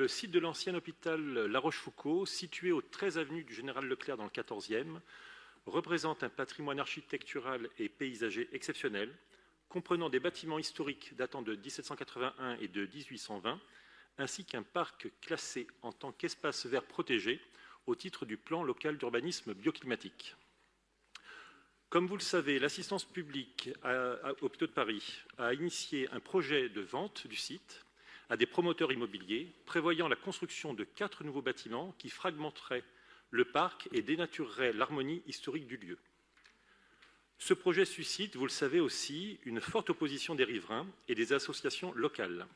Le site de l'ancien hôpital La Rochefoucauld, situé au 13 avenue du Général Leclerc dans le 14e, représente un patrimoine architectural et paysager exceptionnel, comprenant des bâtiments historiques datant de 1781 et de 1820, ainsi qu'un parc classé en tant qu'espace vert protégé au titre du plan local d'urbanisme bioclimatique. Comme vous le savez, l'assistance publique Hôpitaux de Paris a initié un projet de vente du site à des promoteurs immobiliers, prévoyant la construction de 4 nouveaux bâtiments qui fragmenteraient le parc et dénatureraient l'harmonie historique du lieu. Ce projet suscite, vous le savez aussi, une forte opposition des riverains et des associations locales.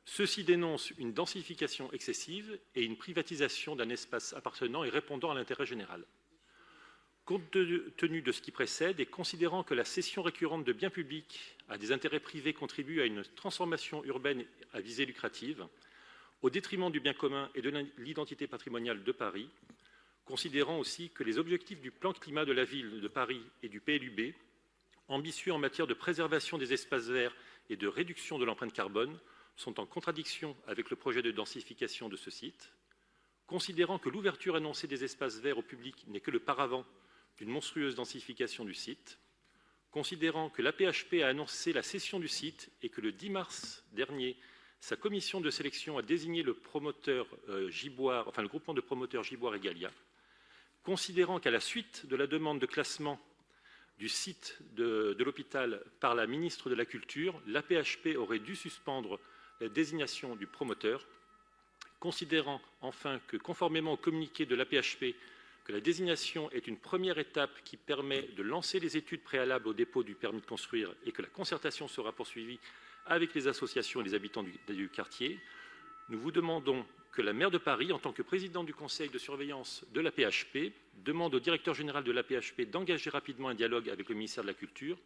Ceux-ci dénoncent une densification excessive et une privatisation d'un espace appartenant et répondant à l'intérêt général. Compte tenu de ce qui précède et considérant que la cession récurrente de biens publics à des intérêts privés contribue à une transformation urbaine à visée lucrative, au détriment du bien commun et de l'identité patrimoniale de Paris, considérant aussi que les objectifs du plan climat de la ville de Paris et du PLUB, ambitieux en matière de préservation des espaces verts et de réduction de l'empreinte carbone, sont en contradiction avec le projet de densification de ce site, considérant que l'ouverture annoncée des espaces verts au public n'est que le paravent d'une monstrueuse densification du site, considérant que l'AP-HP a annoncé la cession du site et que le 10 mars dernier, sa commission de sélection a désigné le promoteur le groupement de promoteurs Giboire et Gallia, considérant qu'à la suite de la demande de classement du site de l'hôpital par la ministre de la Culture, l'AP-HP aurait dû suspendre la désignation du promoteur, considérant enfin que, conformément au communiqué de l'AP-HP, que la désignation est une première étape qui permet de lancer les études préalables au dépôt du permis de construire et que la concertation sera poursuivie avec les associations et les habitants du quartier, nous vous demandons que la maire de Paris, en tant que présidente du conseil de surveillance de l'AP-HP, demande au directeur général de l'AP-HP d'engager rapidement un dialogue avec le ministère de la Culture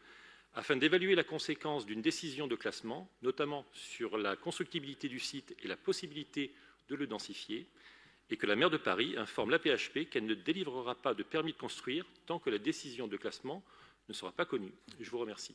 afin d'évaluer la conséquence d'une décision de classement, notamment sur la constructibilité du site et la possibilité de le densifier, et que la maire de Paris informe l'AP-HP qu'elle ne délivrera pas de permis de construire tant que la décision de classement ne sera pas connue. Je vous remercie.